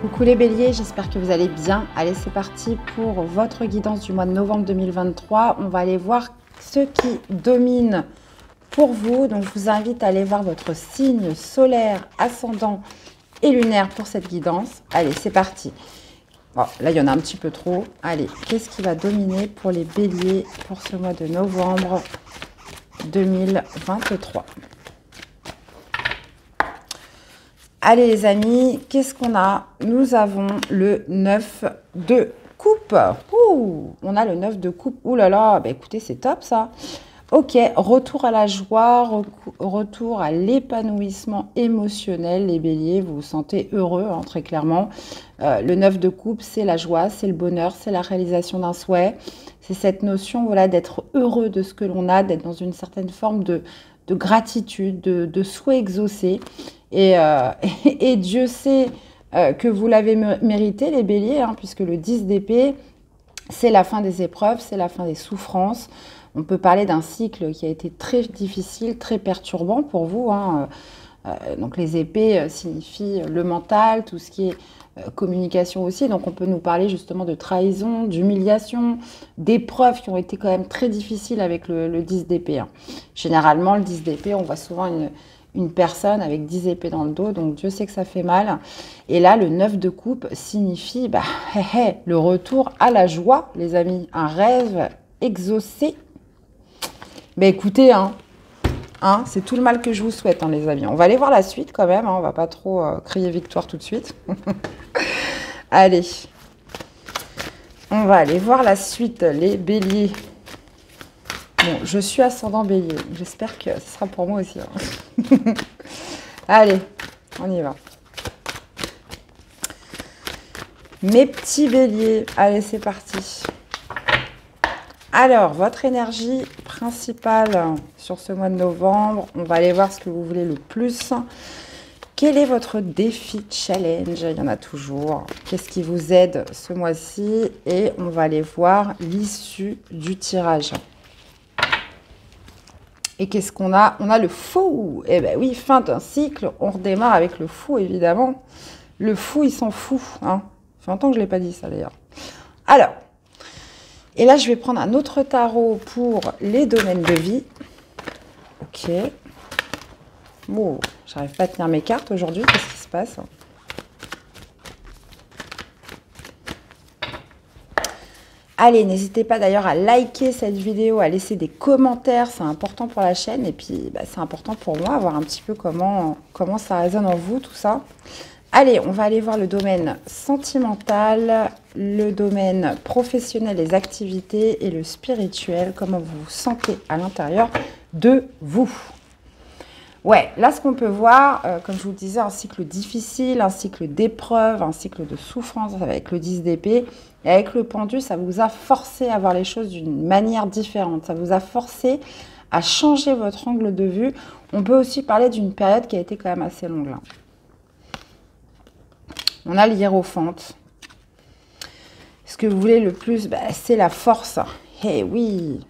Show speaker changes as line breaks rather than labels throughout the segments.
Coucou les béliers, j'espère que vous allez bien. Allez, c'est parti pour votre guidance du mois de novembre 2023. On va aller voir ce qui domine pour vous. Donc, je vous invite à aller voir votre signe solaire, ascendant et lunaire pour cette guidance. Allez, c'est parti. Bon, là, il y en a un petit peu trop. Allez, qu'est-ce qui va dominer pour les béliers pour ce mois de novembre 2023? Allez les amis, qu'est-ce qu'on a? Nous avons le 9 de coupe. Ouh, on a le 9 de coupe. Ouh là là, bah écoutez, c'est top ça. Ok, retour à la joie, retour à l'épanouissement émotionnel. Les béliers, vous vous sentez heureux, hein, très clairement. Le 9 de coupe, c'est la joie, c'est le bonheur, c'est la réalisation d'un souhait. C'est cette notion voilà, d'être heureux de ce que l'on a, d'être dans une certaine forme de gratitude, de souhait exaucé. Et Dieu sait que vous l'avez mérité, les béliers, hein, puisque le 10 d'épée, c'est la fin des épreuves, c'est la fin des souffrances. On peut parler d'un cycle qui a été très difficile, très perturbant pour vous. Hein. Donc les épées signifient le mental, tout ce qui est communication aussi. Donc on peut nous parler justement de trahison, d'humiliation, d'épreuves qui ont été quand même très difficiles avec le 10 d'épée. Hein. Généralement, le 10 d'épée, on voit souvent une personne avec 10 épées dans le dos, donc Dieu sait que ça fait mal. Et là, le 9 de coupe signifie le retour à la joie, les amis. Un rêve exaucé. Mais écoutez, c'est tout le mal que je vous souhaite, les amis. On va aller voir la suite quand même, on va pas trop crier victoire tout de suite. Allez, on va aller voir la suite, les béliers. Bon, je suis ascendant bélier, j'espère que ce sera pour moi aussi. Hein. Allez, on y va. Mes petits béliers, allez, c'est parti. Alors, votre énergie principale sur ce mois de novembre, on va aller voir ce que vous voulez le plus. Quel est votre défi challenge? Il y en a toujours. Qu'est-ce qui vous aide ce mois-ci? Et on va aller voir l'issue du tirage. Et qu'est-ce qu'on a? On a le fou. Eh bien oui, fin d'un cycle, on redémarre avec le fou, évidemment. Le fou, il s'en fout. Hein. Ça fait longtemps que je ne l'ai pas dit, ça, d'ailleurs. Alors, et là, je vais prendre un autre tarot pour les domaines de vie. Ok. Bon, j'arrive pas à tenir mes cartes aujourd'hui. Qu'est-ce qui se passe? Allez, n'hésitez pas d'ailleurs à liker cette vidéo, à laisser des commentaires. C'est important pour la chaîne. Et puis, c'est important pour moi, voir un petit peu comment ça résonne en vous, tout ça. Allez, on va aller voir le domaine sentimental, le domaine professionnel, les activités et le spirituel. Comment vous vous sentez à l'intérieur de vous. Ouais, là, ce qu'on peut voir, comme je vous le disais, un cycle difficile, un cycle d'épreuves, un cycle de souffrance avec le 10 d'épée. Et avec le pendu, ça vous a forcé à voir les choses d'une manière différente. Ça vous a forcé à changer votre angle de vue. On peut aussi parler d'une période qui a été quand même assez longue, là. On a l'hiérophante. Ce que vous voulez le plus, c'est la force. Eh oui.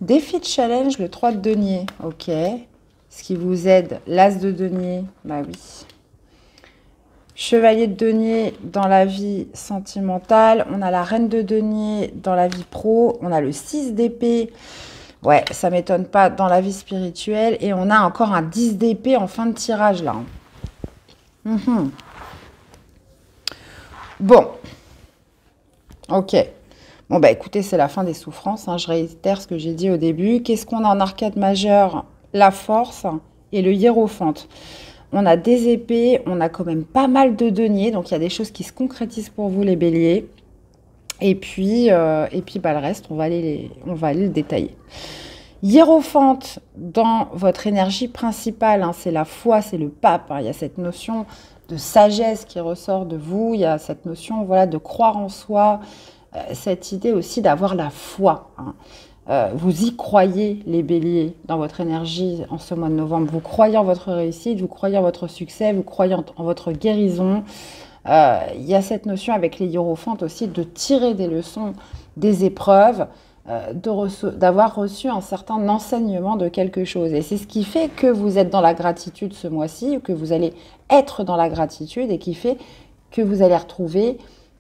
Défi de challenge, le 3 de denier. Ok. Ce qui vous aide, l'as de denier. Bah oui. Chevalier de denier dans la vie sentimentale. On a la reine de denier dans la vie pro. On a le 6 d'épée. Ouais, ça ne m'étonne pas dans la vie spirituelle. Et on a encore un 10 d'épée en fin de tirage là. Bon, ok. Bon, écoutez, c'est la fin des souffrances. Hein. Je réitère ce que j'ai dit au début. Qu'est-ce qu'on a en arcade majeure? La force et le hiérophante. On a des épées, on a quand même pas mal de deniers. Donc, il y a des choses qui se concrétisent pour vous, les béliers. Et puis le reste, on va aller le détailler. Hiérophante, dans votre énergie principale, hein, c'est la foi, c'est le pape. Hein. Il y a cette notion de sagesse qui ressort de vous. Il y a cette notion de croire en soi, cette idée aussi d'avoir la foi. Hein. Vous y croyez, les béliers, dans votre énergie en ce mois de novembre. Vous croyez en votre réussite, vous croyez en votre succès, vous croyez en votre guérison. Il y a cette notion avec les hiérophantes aussi de tirer des leçons des épreuves, d'avoir reçu un certain enseignement de quelque chose. Et c'est ce qui fait que vous êtes dans la gratitude ce mois-ci, ou que vous allez être dans la gratitude, et qui fait que vous allez retrouver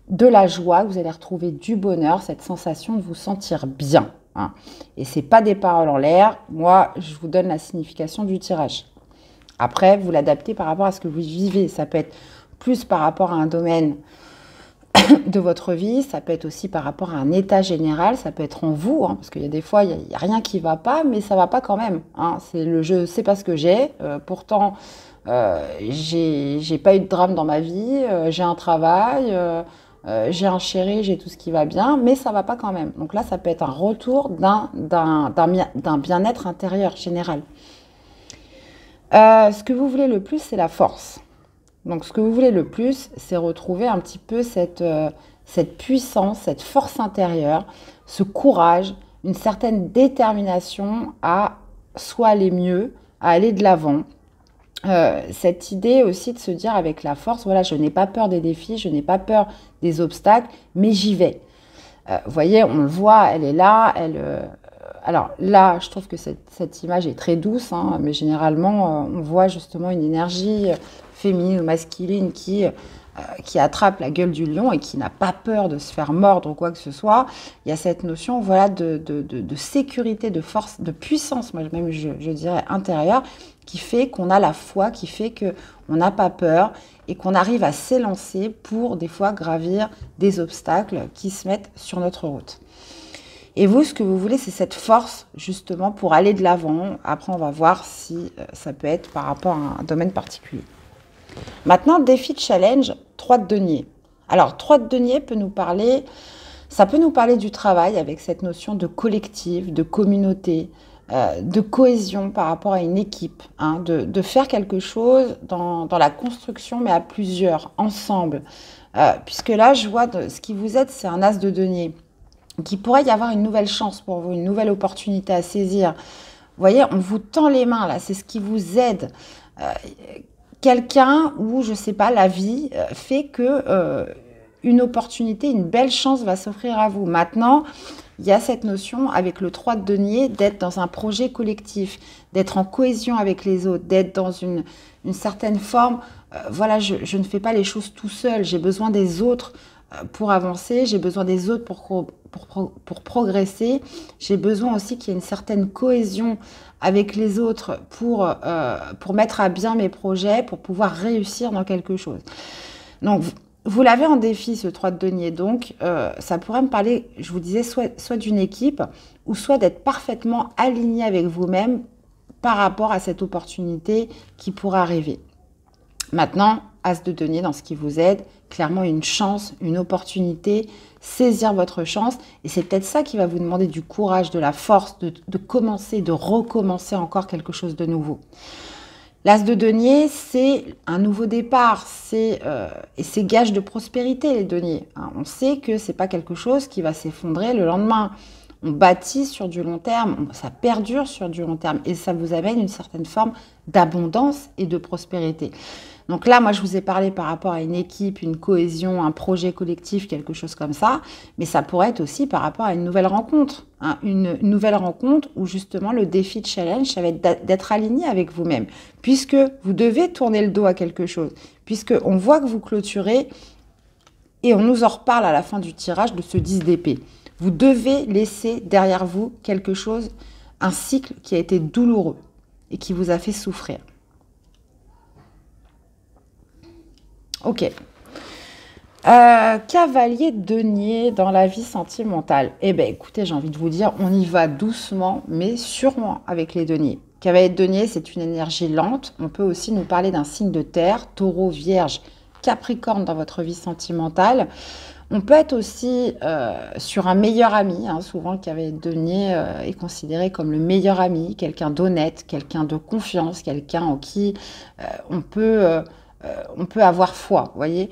de la joie, que vous allez retrouver du bonheur, cette sensation de vous sentir bien. Hein. Et ce n'est pas des paroles en l'air. Moi, je vous donne la signification du tirage. Après, vous l'adaptez par rapport à ce que vous vivez. Ça peut être plus par rapport à un domaine de votre vie, ça peut être aussi par rapport à un état général, ça peut être en vous, hein, parce qu'il y a des fois, il n'y a rien qui ne va pas, mais ça ne va pas quand même. Hein. C'est le je ne sais pas ce que j'ai, pourtant, j'ai pas eu de drame dans ma vie, j'ai un travail, j'ai un chéri, j'ai tout ce qui va bien, mais ça ne va pas quand même. Donc là, ça peut être un retour d'un bien-être intérieur général. Ce que vous voulez le plus, c'est la force. Donc, ce que vous voulez le plus, c'est retrouver un petit peu cette puissance, cette force intérieure, ce courage, une certaine détermination à soit aller mieux, à aller de l'avant. Cette idée aussi de se dire avec la force, voilà, je n'ai pas peur des défis, je n'ai pas peur des obstacles, mais j'y vais. Vous voyez, on le voit, elle est là, alors là, je trouve que cette image est très douce, hein, mais généralement, on voit justement une énergie féminine ou masculine qui attrape la gueule du lion et qui n'a pas peur de se faire mordre ou quoi que ce soit. Il y a cette notion voilà, de sécurité, de force, de puissance, moi même je dirais intérieure, qui fait qu'on a la foi, qui fait qu'on n'a pas peur et qu'on arrive à s'élancer pour des fois gravir des obstacles qui se mettent sur notre route. Et vous, ce que vous voulez, c'est cette force, justement, pour aller de l'avant. Après, on va voir si ça peut être par rapport à un domaine particulier. Maintenant, défi de challenge, 3 de denier. Alors, 3 de denier ça peut nous parler du travail avec cette notion de collectif, de communauté, de cohésion par rapport à une équipe, hein, de faire quelque chose dans la construction, mais à plusieurs, ensemble. Puisque là, je vois ce qui vous aide, c'est un as de denier. Qu'il pourrait y avoir une nouvelle chance pour vous, une nouvelle opportunité à saisir. Vous voyez, on vous tend les mains, là, c'est ce qui vous aide. Quelqu'un où, je ne sais pas, la vie fait que une opportunité, une belle chance va s'offrir à vous. Maintenant, il y a cette notion, avec le 3 de denier, d'être dans un projet collectif, d'être en cohésion avec les autres, d'être dans une certaine forme. Voilà, je ne fais pas les choses tout seul, j'ai besoin des autres pour avancer, j'ai besoin des autres pour progresser, j'ai besoin aussi qu'il y ait une certaine cohésion avec les autres pour mettre à bien mes projets, pour pouvoir réussir dans quelque chose. Donc, vous l'avez en défi, ce 3 de denier, donc ça pourrait me parler, je vous disais, soit d'une équipe, ou soit d'être parfaitement aligné avec vous-même par rapport à cette opportunité qui pourrait arriver. Maintenant, as de denier dans ce qui vous aide, clairement une chance, une opportunité, saisir votre chance. Et c'est peut-être ça qui va vous demander du courage, de la force, de commencer, de recommencer encore quelque chose de nouveau. L'as de denier, c'est un nouveau départ, et c'est gage de prospérité, les deniers. Hein, on sait que ce n'est pas quelque chose qui va s'effondrer le lendemain. On bâtit sur du long terme, ça perdure sur du long terme et ça vous amène une certaine forme d'abondance et de prospérité. Donc là, moi, je vous ai parlé par rapport à une équipe, une cohésion, un projet collectif, quelque chose comme ça, mais ça pourrait être aussi par rapport à une nouvelle rencontre. Hein, une nouvelle rencontre où justement le défi de challenge, ça va être d'être aligné avec vous-même, puisque vous devez tourner le dos à quelque chose, puisqu'on voit que vous clôturez et on nous en reparle à la fin du tirage de ce 10 d'épée. Vous devez laisser derrière vous quelque chose, un cycle qui a été douloureux et qui vous a fait souffrir. Ok. Cavalier de denier dans la vie sentimentale. Eh bien, écoutez, j'ai envie de vous dire, on y va doucement, mais sûrement avec les deniers. Cavalier de denier, c'est une énergie lente. On peut aussi nous parler d'un signe de terre, taureau, vierge, capricorne dans votre vie sentimentale. On peut être aussi sur un meilleur ami. Hein. Souvent, le cavalier de denier est considéré comme le meilleur ami, quelqu'un d'honnête, quelqu'un de confiance, quelqu'un en qui on peut avoir foi, vous voyez.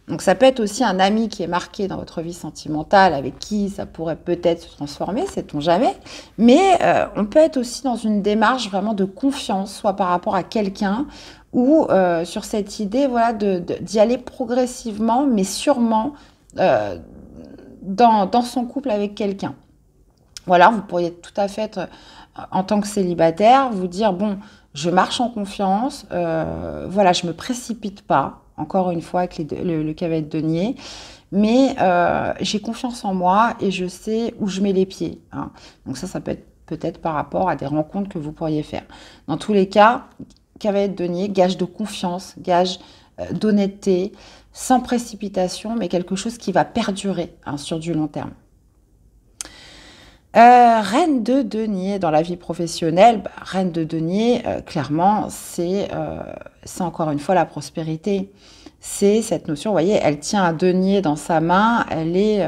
Donc ça peut être aussi un ami qui est marqué dans votre vie sentimentale, avec qui ça pourrait peut-être se transformer, sait-on jamais. Mais on peut être aussi dans une démarche vraiment de confiance, soit par rapport à quelqu'un, ou sur cette idée voilà, d'y aller progressivement, mais sûrement dans son couple avec quelqu'un. Voilà, vous pourriez tout à fait être, en tant que célibataire, vous dire, bon, je marche en confiance, voilà, je me précipite pas, encore une fois avec le cavalier de denier, mais j'ai confiance en moi et je sais où je mets les pieds, hein. Donc ça peut être peut-être par rapport à des rencontres que vous pourriez faire. Dans tous les cas, cavalier de denier, gage de confiance, gage d'honnêteté, sans précipitation, mais quelque chose qui va perdurer, hein, sur du long terme. Reine de denier dans la vie professionnelle, reine de denier, clairement, c'est encore une fois la prospérité. C'est cette notion, vous voyez, elle tient un denier dans sa main, elle est,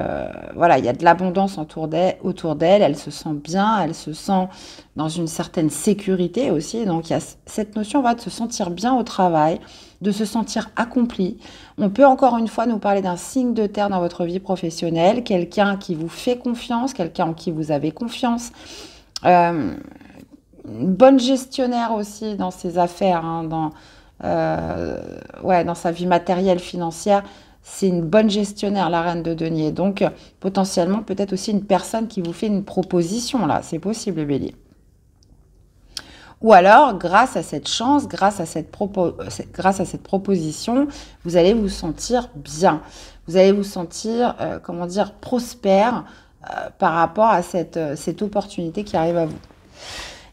voilà, il y a de l'abondance autour d'elle, elle se sent bien, elle se sent dans une certaine sécurité aussi. Donc il y a cette notion, de se sentir bien au travail, de se sentir accompli. On peut encore une fois nous parler d'un signe de terre dans votre vie professionnelle, quelqu'un qui vous fait confiance, quelqu'un en qui vous avez confiance. Une bonne gestionnaire aussi dans ses affaires, hein, dans sa vie matérielle, financière. C'est une bonne gestionnaire, la reine de denier. Donc, potentiellement, peut-être aussi une personne qui vous fait une proposition, là. C'est possible, les béliers. Ou alors, grâce à cette chance, grâce à cette proposition, vous allez vous sentir bien. Vous allez vous sentir, prospère par rapport à cette opportunité qui arrive à vous.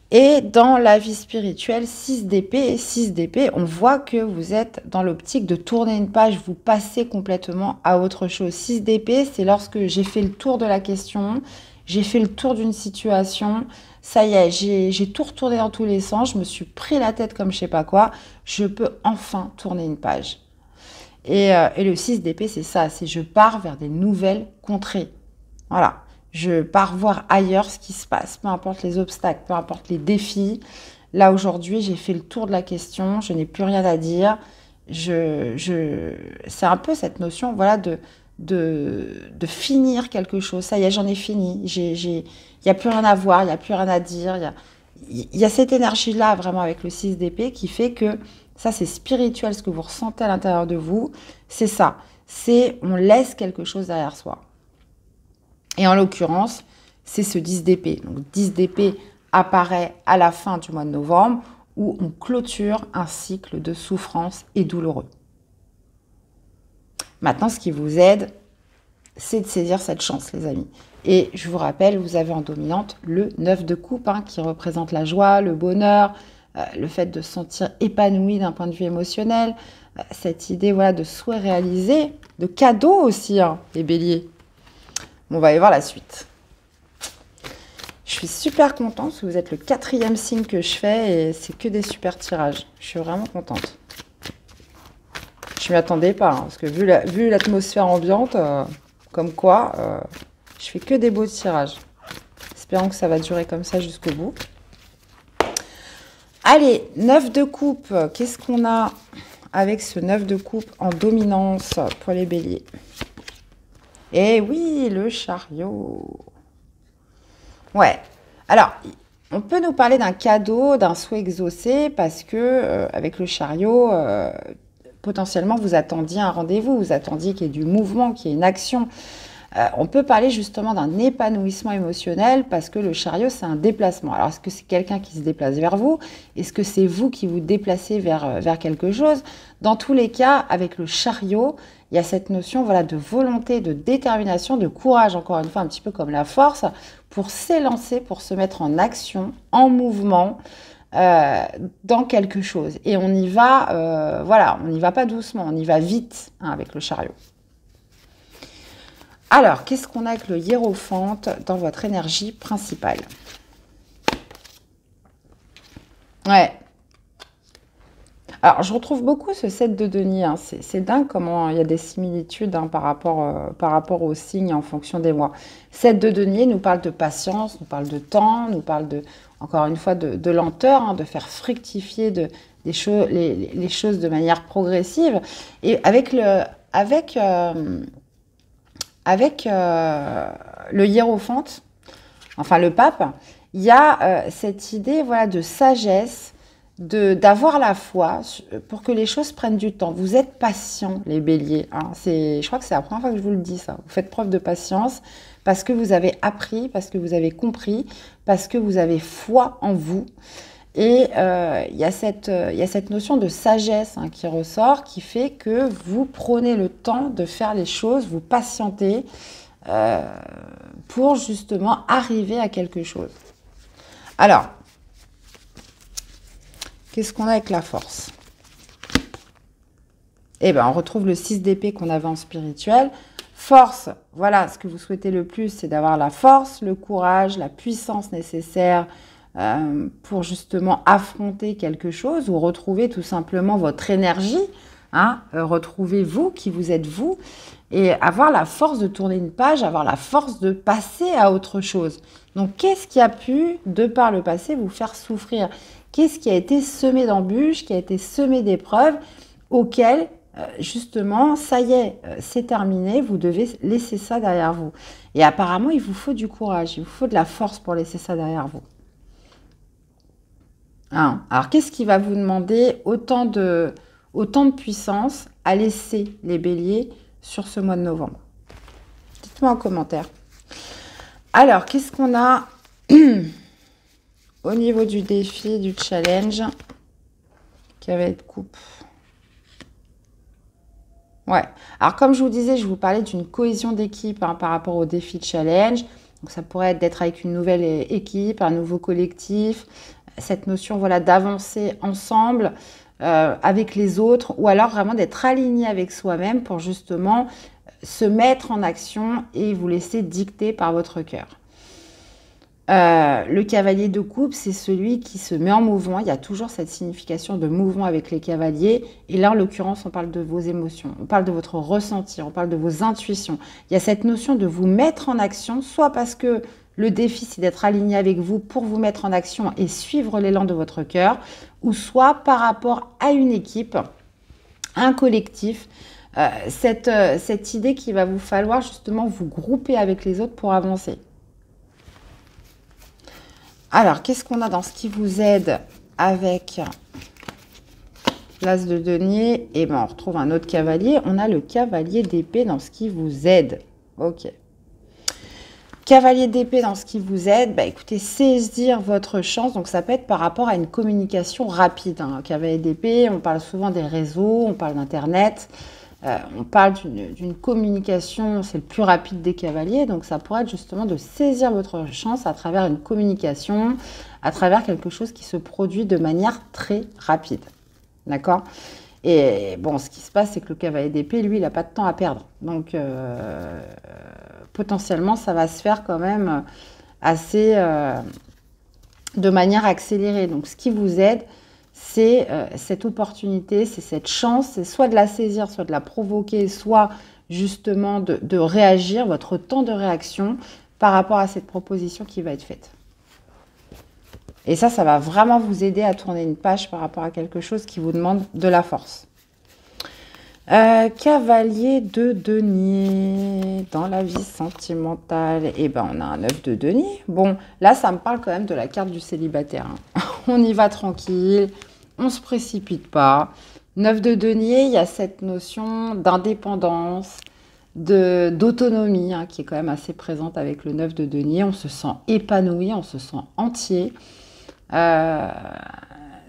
Et dans la vie spirituelle, 6 d'épée, on voit que vous êtes dans l'optique de tourner une page, vous passez complètement à autre chose. 6 d'épée, c'est lorsque j'ai fait le tour de la question, j'ai fait le tour d'une situation, ça y est, j'ai tout retourné dans tous les sens, je me suis pris la tête comme je sais pas quoi, je peux enfin tourner une page. Et le 6 d'épée, c'est ça, c'est je pars vers des nouvelles contrées. Voilà. Je pars voir ailleurs ce qui se passe, peu importe les obstacles, peu importe les défis. Là, aujourd'hui, j'ai fait le tour de la question, je n'ai plus rien à dire. C'est un peu cette notion, voilà, de finir quelque chose. Ça y est, j'en ai fini. Il n'y a plus rien à voir, il n'y a plus rien à dire. Il y a cette énergie-là, vraiment, avec le 6 d'épée, qui fait que ça, c'est spirituel, ce que vous ressentez à l'intérieur de vous. C'est ça. C'est on laisse quelque chose derrière soi. Et en l'occurrence, c'est ce 10 d'épée. Donc 10 d'épée apparaît à la fin du mois de novembre où on clôture un cycle de souffrance et douloureux. Maintenant, ce qui vous aide, c'est de saisir cette chance, les amis. Et je vous rappelle, vous avez en dominante le 9 de coupe, hein, qui représente la joie, le bonheur, le fait de se sentir épanoui d'un point de vue émotionnel, cette idée, voilà, de souhait réalisé, de cadeau aussi, hein, les béliers. On va aller voir la suite. Je suis super contente parce que vous êtes le 4e signe que je fais et c'est que des super tirages. Je suis vraiment contente. Je m'y attendais pas, hein, parce que vu l'atmosphère ambiante, comme quoi, je fais que des beaux tirages. Espérons que ça va durer comme ça jusqu'au bout. Allez, 9 de coupe. Qu'est-ce qu'on a avec ce 9 de coupe en dominance pour les béliers ? Eh oui, le chariot. Ouais. Alors, on peut nous parler d'un cadeau, d'un souhait exaucé, parce que avec le chariot, potentiellement, vous attendiez un rendez-vous, vous attendiez qu'il y ait du mouvement, qu'il y ait une action. On peut parler justement d'un épanouissement émotionnel, parce que le chariot, c'est un déplacement. Alors, est-ce que c'est quelqu'un qui se déplace vers vous? Est-ce que c'est vous qui vous déplacez vers quelque chose? Dans tous les cas, avec le chariot, il y a cette notion, voilà, de volonté, de détermination, de courage, encore une fois, un petit peu comme la force, pour s'élancer, pour se mettre en action, en mouvement, dans quelque chose. Et on y va, voilà, on n'y va pas doucement, on y va vite, hein, avec le chariot. Alors, qu'est-ce qu'on a avec le hiérophante dans votre énergie principale? Ouais. Alors, je retrouve beaucoup ce 7 de denier, hein. C'est dingue comment il y a des similitudes, hein, par rapport aux signes en fonction des mois. 7 de denier nous parle de patience, nous parle de temps, nous parle encore une fois, de lenteur, hein, de faire fructifier les choses de manière progressive. Et avec le hiérophante, enfin le pape, il y a cette idée, voilà, de sagesse, d'avoir la foi pour que les choses prennent du temps. Vous êtes patients, les béliers, hein. Je crois que c'est la première fois que je vous le dis, ça. Vous faites preuve de patience parce que vous avez appris, parce que vous avez compris, parce que vous avez foi en vous. Et il y a cette notion de sagesse hein, qui ressort, qui fait que vous prenez le temps de faire les choses, vous patientez pour justement arriver à quelque chose. Alors, qu'est-ce qu'on a avec la force? Eh bien, on retrouve le 6 d'épée qu'on avait en spirituel. Force, voilà, ce que vous souhaitez le plus, c'est d'avoir la force, le courage, la puissance nécessaire pour justement affronter quelque chose ou retrouver tout simplement votre énergie, hein, retrouver vous, qui vous êtes vous, et avoir la force de tourner une page, avoir la force de passer à autre chose. Donc, qu'est-ce qui a pu, de par le passé, vous faire souffrir? Qu'est-ce qui a été semé d'embûches, qui a été semé d'épreuves, auxquelles, justement, ça y est, c'est terminé, vous devez laisser ça derrière vous. Et apparemment, il vous faut du courage, il vous faut de la force pour laisser ça derrière vous. Hein. Alors, qu'est-ce qui va vous demander autant de puissance à laisser les béliers sur ce mois de novembre? Dites-moi en commentaire. Alors, qu'est-ce qu'on a au niveau du défi, du challenge? Cavalier de coupe. Ouais. Alors, comme je vous disais, je vous parlais d'une cohésion d'équipe hein, par rapport au défi challenge. Donc, ça pourrait être d'être avec une nouvelle équipe, un nouveau collectif, cette notion voilà, d'avancer ensemble avec les autres, ou alors vraiment d'être aligné avec soi-même pour justement se mettre en action et vous laisser dicter par votre cœur. Le cavalier de coupe, c'est celui qui se met en mouvement. Il y a toujours cette signification de mouvement avec les cavaliers. Et là, en l'occurrence, on parle de vos émotions, on parle de votre ressenti, on parle de vos intuitions. Il y a cette notion de vous mettre en action, soit parce que le défi, c'est d'être aligné avec vous pour vous mettre en action et suivre l'élan de votre cœur, ou soit par rapport à une équipe, un collectif, cette idée qu'il va vous falloir justement vous grouper avec les autres pour avancer. Alors, qu'est-ce qu'on a dans ce qui vous aide avec l'as de denier? Et bien, on retrouve un autre cavalier. On a le cavalier d'épée dans ce qui vous aide. Ok. Cavalier d'épée dans ce qui vous aide, bah écoutez, saisir votre chance. Donc, ça peut être par rapport à une communication rapide. Hein. Cavalier d'épée, on parle souvent des réseaux, on parle d'Internet. On parle d'une communication, c'est le plus rapide des cavaliers, donc ça pourrait être justement de saisir votre chance à travers une communication, à travers quelque chose qui se produit de manière très rapide. D'accord? Et bon, ce qui se passe, c'est que le cavalier d'épée, lui, il n'a pas de temps à perdre. Donc, potentiellement, ça va se faire quand même assez de manière accélérée. Donc, ce qui vous aide, c'est cette opportunité, c'est cette chance, c'est soit de la saisir, soit de la provoquer, soit justement de réagir, votre temps de réaction par rapport à cette proposition qui va être faite. Et ça va vraiment vous aider à tourner une page par rapport à quelque chose qui vous demande de la force. Cavalier de denier, dans la vie sentimentale, eh ben on a un 9 de denier. Bon, là, ça me parle quand même de la carte du célibataire. Hein. On y va tranquille, on ne se précipite pas. 9 de denier, il y a cette notion d'indépendance, d'autonomie, hein, qui est quand même assez présente avec le 9 de denier. On se sent épanoui, on se sent entier.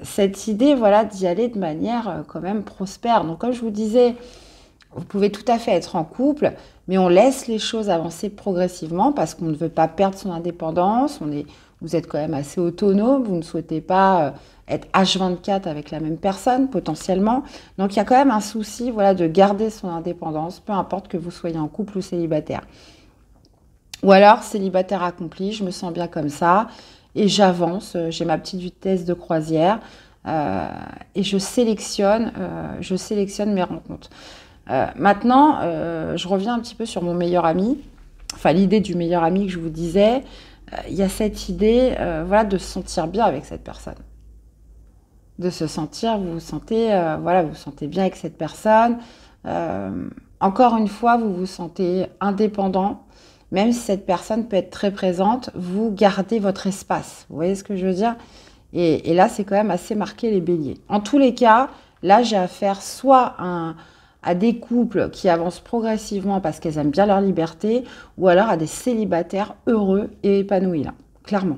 Cette idée, voilà, d'y aller de manière quand même prospère. Donc, comme je vous disais, vous pouvez tout à fait être en couple, mais on laisse les choses avancer progressivement parce qu'on ne veut pas perdre son indépendance. Vous êtes quand même assez autonome, vous ne souhaitez pas être H24 avec la même personne potentiellement. Donc, il y a quand même un souci, voilà, de garder son indépendance, peu importe que vous soyez en couple ou célibataire. Ou alors, célibataire accompli, je me sens bien comme ça. Et j'avance, j'ai ma petite vitesse de croisière et je sélectionne mes rencontres. Maintenant, je reviens un petit peu sur mon meilleur ami, enfin l'idée du meilleur ami que je vous disais. Il y a cette idée voilà, de se sentir bien avec cette personne. De se sentir, vous vous sentez bien avec cette personne. Encore une fois, vous vous sentez indépendant. Même si cette personne peut être très présente, vous gardez votre espace. Vous voyez ce que je veux dire? Et là, c'est quand même assez marqué les béliers. En tous les cas, là, j'ai affaire soit à des couples qui avancent progressivement parce qu'elles aiment bien leur liberté, ou alors à des célibataires heureux et épanouis, là, clairement.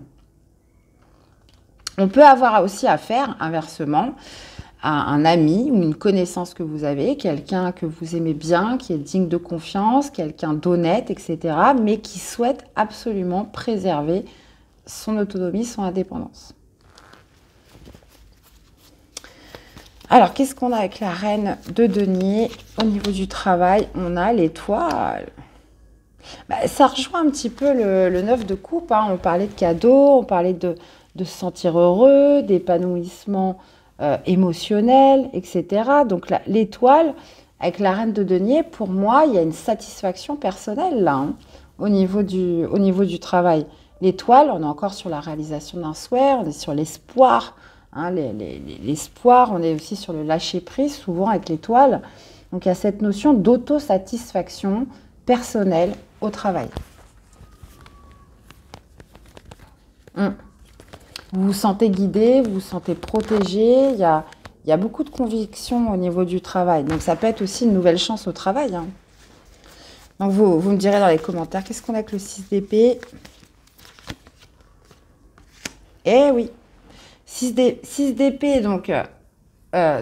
On peut avoir aussi affaire, inversement, à un ami ou une connaissance que vous avez, quelqu'un que vous aimez bien, qui est digne de confiance, quelqu'un d'honnête, etc., mais qui souhaite absolument préserver son autonomie, son indépendance. Alors, qu'est-ce qu'on a avec la reine de denier au niveau du travail? On a l'étoile. Ça rejoint un petit peu le 9 de coupe. Hein. On parlait de cadeaux, on parlait de se sentir heureux, d'épanouissement émotionnel, etc. Donc, l'étoile, avec la reine de denier, pour moi, il y a une satisfaction personnelle là, hein, au niveau du travail. L'étoile, on est encore sur la réalisation d'un souhait, on est sur l'espoir. Hein, l'espoir, on est aussi sur le lâcher-prise, souvent avec l'étoile. Donc, il y a cette notion d'autosatisfaction personnelle au travail. Vous vous sentez guidé, vous vous sentez protégé. Il y a beaucoup de conviction au niveau du travail. Donc, ça peut être aussi une nouvelle chance au travail. Hein. Donc, vous me direz dans les commentaires, qu'est-ce qu'on a avec le 6 d'épée? Eh oui, 6 d'épée, donc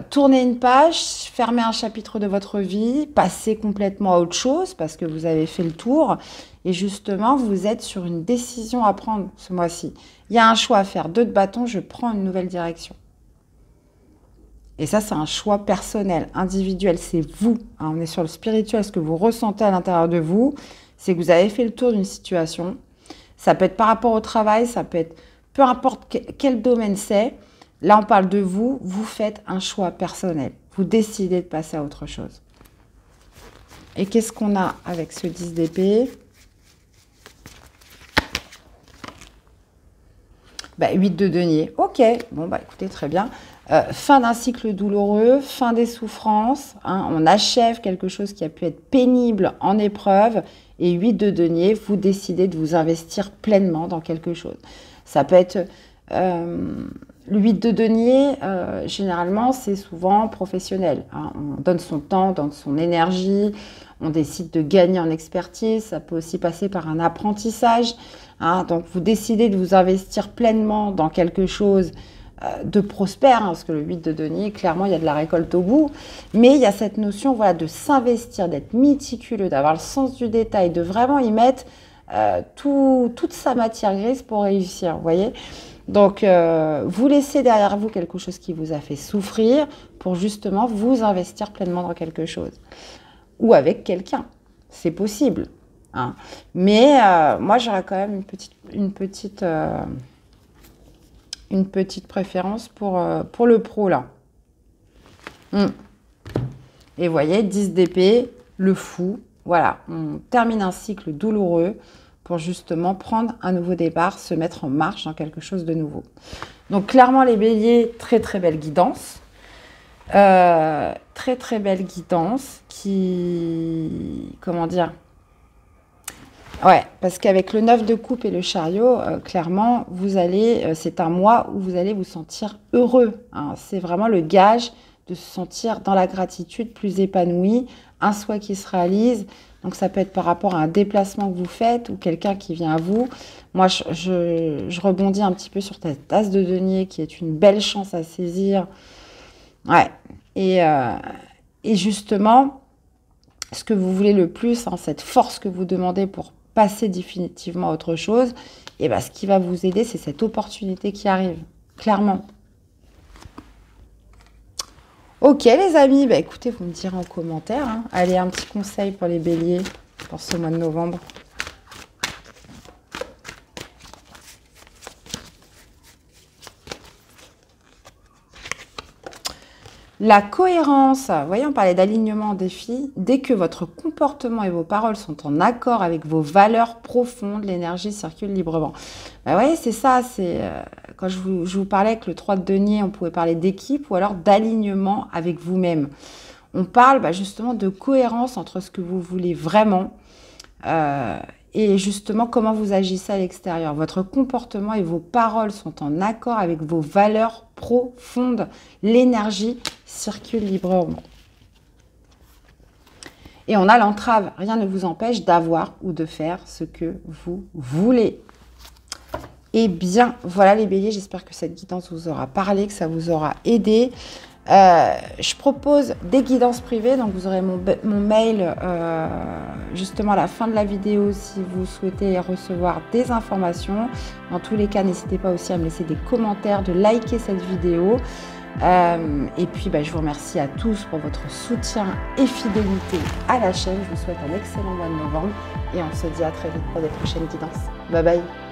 tournez une page, fermez un chapitre de votre vie, passez complètement à autre chose parce que vous avez fait le tour et justement vous êtes sur une décision à prendre ce mois-ci. Il y a un choix à faire, 2 de bâton, je prends une nouvelle direction. Et ça, c'est un choix personnel, individuel, c'est vous. Hein, on est sur le spirituel, ce que vous ressentez à l'intérieur de vous, c'est que vous avez fait le tour d'une situation. Ça peut être par rapport au travail, ça peut être peu importe quel domaine c'est. Là, on parle de vous, vous faites un choix personnel. Vous décidez de passer à autre chose. Et qu'est-ce qu'on a avec ce 10 d'épée? 8 de denier. Ok, bon, écoutez, très bien. Fin d'un cycle douloureux, fin des souffrances. Hein, on achève quelque chose qui a pu être pénible en épreuve. Et 8 de denier, vous décidez de vous investir pleinement dans quelque chose. Ça peut être... le 8 de denier, généralement, c'est souvent professionnel. Hein. On donne son temps, on donne son énergie, on décide de gagner en expertise. Ça peut aussi passer par un apprentissage. Hein. Donc, vous décidez de vous investir pleinement dans quelque chose de prospère, hein, parce que le 8 de denier, clairement, il y a de la récolte au bout. Mais il y a cette notion de s'investir, d'être méticuleux, d'avoir le sens du détail, de vraiment y mettre toute sa matière grise pour réussir, vous voyez. Donc, vous laissez derrière vous quelque chose qui vous a fait souffrir pour justement vous investir pleinement dans quelque chose. Ou avec quelqu'un. C'est possible. Hein. Mais moi, j'aurais quand même une petite préférence pour le pro, là. Et vous voyez, 10 d'épée, le fou. Voilà, on termine un cycle douloureux pour justement prendre un nouveau départ, se mettre en marche dans quelque chose de nouveau. Donc clairement les béliers, très très belle guidance. Très très belle guidance qui... Comment dire? Ouais, parce qu'avec le 9 de coupe et le chariot, clairement, c'est un mois où vous allez vous sentir heureux. Hein. C'est vraiment le gage de se sentir dans la gratitude, plus épanoui, un souhait qui se réalise. Donc, ça peut être par rapport à un déplacement que vous faites ou quelqu'un qui vient à vous. Moi, je rebondis un petit peu sur cette as de denier qui est une belle chance à saisir. Ouais. Et justement, ce que vous voulez le plus, hein, cette force que vous demandez pour passer définitivement à autre chose, et ce qui va vous aider, c'est cette opportunité qui arrive, clairement. Ok les amis, écoutez, vous me direz en commentaire. Hein. Allez, un petit conseil pour les béliers pour ce mois de novembre. La cohérence, vous voyez, on parlait d'alignement en défi. Dès que votre comportement et vos paroles sont en accord avec vos valeurs profondes, l'énergie circule librement. Vous voyez, c'est ça, c'est quand je vous parlais avec le 3 de denier, on pouvait parler d'équipe ou alors d'alignement avec vous-même. On parle justement de cohérence entre ce que vous voulez vraiment et justement comment vous agissez à l'extérieur. Votre comportement et vos paroles sont en accord avec vos valeurs profondes. L'énergie circule librement. Et on a l'entrave. Rien ne vous empêche d'avoir ou de faire ce que vous voulez. Eh bien, voilà les béliers, j'espère que cette guidance vous aura parlé, que ça vous aura aidé. Je propose des guidances privées, donc vous aurez mon mail justement à la fin de la vidéo si vous souhaitez recevoir des informations. Dans tous les cas, n'hésitez pas aussi à me laisser des commentaires, de liker cette vidéo. Et puis, je vous remercie à tous pour votre soutien et fidélité à la chaîne. Je vous souhaite un excellent mois de novembre et on se dit à très vite pour des prochaines guidances. Bye bye!